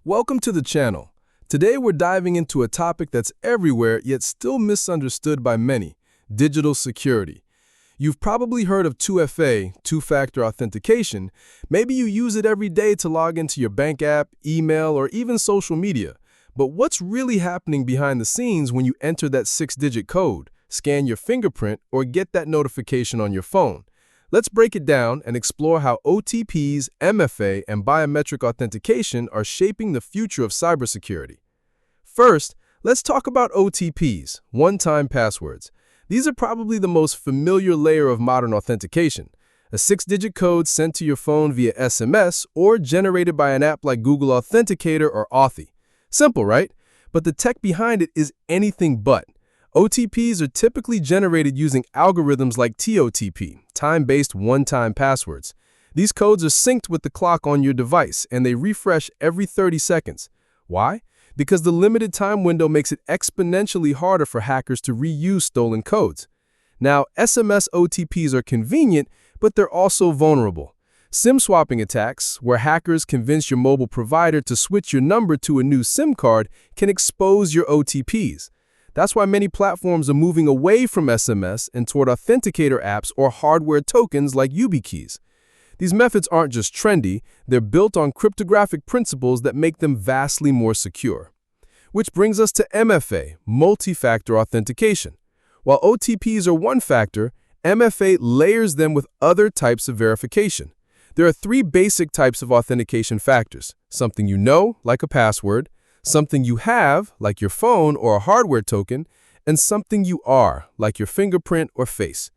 Welcome to the channel. Today we're diving into a topic that's everywhere yet still misunderstood by many: digital security. You've probably heard of 2FA, two-factor authentication. Maybe you use it every day to log into your bank app, email, or even social media. But what's really happening behind the scenes when you enter that 6-digit code, scan your fingerprint, or get that notification on your phone? Let's break it down and explore how OTPs, MFA, and biometric authentication are shaping the future of cybersecurity. First, let's talk about OTPs, one-time passwords. These are probably the most familiar layer of modern authentication, a 6-digit code sent to your phone via SMS or generated by an app like Google Authenticator or Authy. Simple, right? But the tech behind it is anything but. OTPs are typically generated using algorithms like TOTP, time-based one-time passwords. These codes are synced with the clock on your device, and they refresh every 30 seconds. Why? Because the limited time window makes it exponentially harder for hackers to reuse stolen codes. Now, SMS OTPs are convenient, but they're also vulnerable. SIM swapping attacks, where hackers convince your mobile provider to switch your number to a new SIM card, can expose your OTPs. That's why many platforms are moving away from SMS and toward authenticator apps or hardware tokens like YubiKeys. These methods aren't just trendy, they're built on cryptographic principles that make them vastly more secure. Which brings us to MFA, multi-factor authentication. While OTPs are one-factor, MFA layers them with other types of verification. There are 3 basic types of authentication factors: something you know, like a password; something you have, like your phone or a hardware token; and something you are, like your fingerprint or face.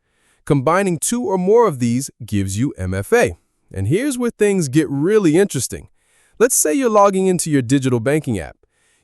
Combining 2 or more of these gives you MFA. And here's where things get really interesting. Let's say you're logging into your digital banking app.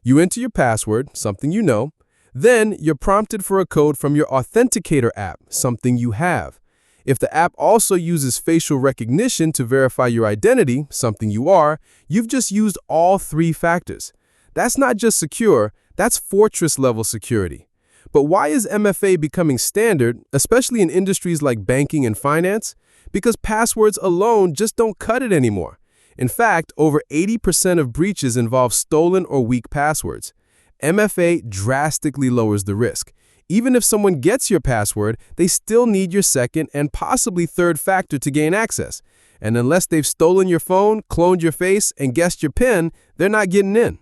You enter your password, something you know. Then you're prompted for a code from your Authenticator app, something you have. If the app also uses facial recognition to verify your identity, something you are, you've just used all 3 factors. That's not just secure, that's fortress-level security. But why is MFA becoming standard, especially in industries like banking and finance? Because passwords alone just don't cut it anymore. In fact, over 80% of breaches involve stolen or weak passwords. MFA drastically lowers the risk. Even if someone gets your password, they still need your second and possibly third factor to gain access. And unless they've stolen your phone, cloned your face, and guessed your PIN, they're not getting in.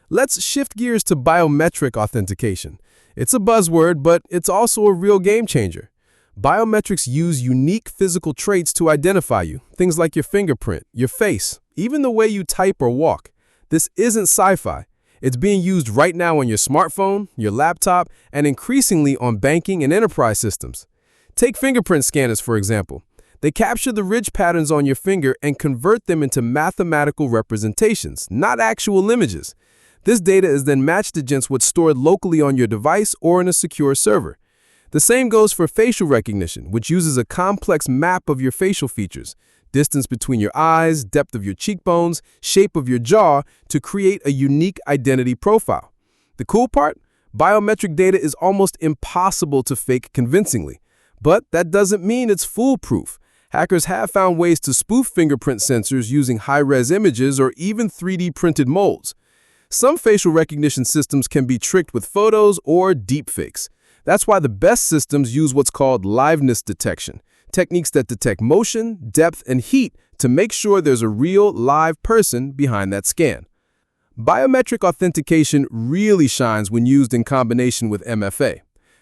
Let's shift gears to biometric authentication. It's a buzzword, but it's also a real game changer. Biometrics use unique physical traits to identify you, things like your fingerprint, your face, even the way you type or walk. This isn't sci-fi. It's being used right now on your smartphone, your laptop, and increasingly on banking and enterprise systems. Take fingerprint scanners, for example. They capture the ridge patterns on your finger and convert them into mathematical representations, not actual images. This data is then matched against what's stored locally on your device or in a secure server. The same goes for facial recognition, which uses a complex map of your facial features, distance between your eyes, depth of your cheekbones, shape of your jaw, to create a unique identity profile. The cool part? Biometric data is almost impossible to fake convincingly. But that doesn't mean it's foolproof. Hackers have found ways to spoof fingerprint sensors using high-res images or even 3D printed molds. Some facial recognition systems can be tricked with photos or deepfakes. That's why the best systems use what's called liveness detection, techniques that detect motion, depth, and heat to make sure there's a real, live person behind that scan. Biometric authentication really shines when used in combination with MFA.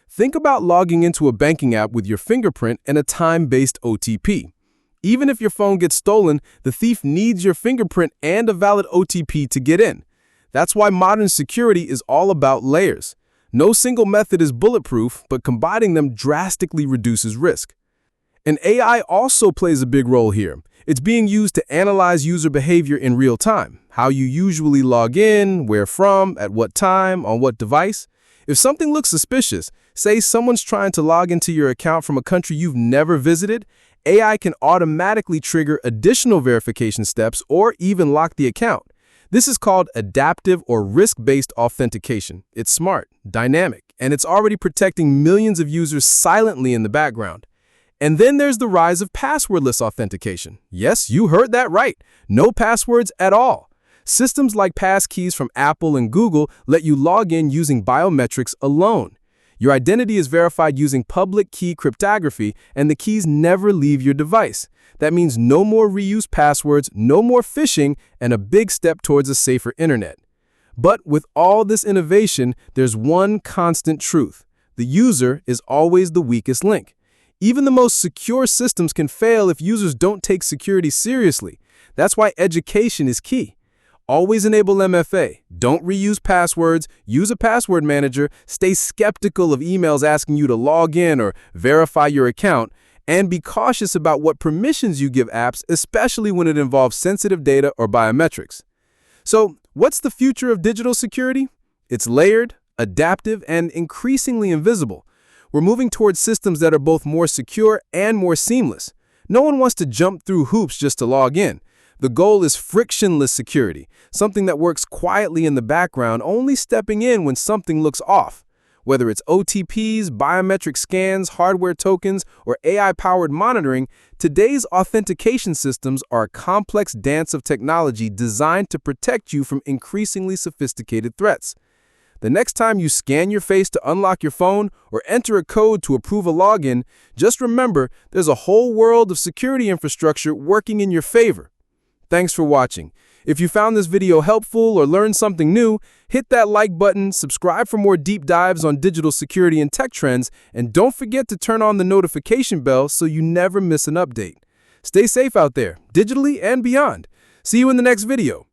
Think about logging into a banking app with your fingerprint and a time-based OTP. Even if your phone gets stolen, the thief needs your fingerprint and a valid OTP to get in. That's why modern security is all about layers. No single method is bulletproof, but combining them drastically reduces risk. And AI also plays a big role here. It's being used to analyze user behavior in real time, how you usually log in, where from, at what time, on what device. If something looks suspicious, say someone's trying to log into your account from a country you've never visited, AI can automatically trigger additional verification steps or even lock the account. This is called adaptive or risk-based authentication. It's smart, dynamic, and it's already protecting millions of users silently in the background. And then there's the rise of passwordless authentication. Yes, you heard that right. No passwords at all. Systems like passkeys from Apple and Google let you log in using biometrics alone. Your identity is verified using public key cryptography, and the keys never leave your device. That means no more reused passwords, no more phishing, and a big step towards a safer internet. But with all this innovation, there's one constant truth. The user is always the weakest link. Even the most secure systems can fail if users don't take security seriously. That's why education is key. Always enable MFA. Don't reuse passwords. Use a password manager. Stay skeptical of emails asking you to log in or verify your account. And be cautious about what permissions you give apps, especially when it involves sensitive data or biometrics. So, what's the future of digital security? It's layered, adaptive, and increasingly invisible. We're moving towards systems that are both more secure and more seamless. No one wants to jump through hoops just to log in. The goal is frictionless security, something that works quietly in the background, only stepping in when something looks off. Whether it's OTPs, biometric scans, hardware tokens, or AI-powered monitoring, today's authentication systems are a complex dance of technology designed to protect you from increasingly sophisticated threats. The next time you scan your face to unlock your phone or enter a code to approve a login, just remember there's a whole world of security infrastructure working in your favor. Thanks for watching. If you found this video helpful or learned something new, hit that like button, subscribe for more deep dives on digital security and tech trends, and don't forget to turn on the notification bell so you never miss an update. Stay safe out there, digitally and beyond. See you in the next video.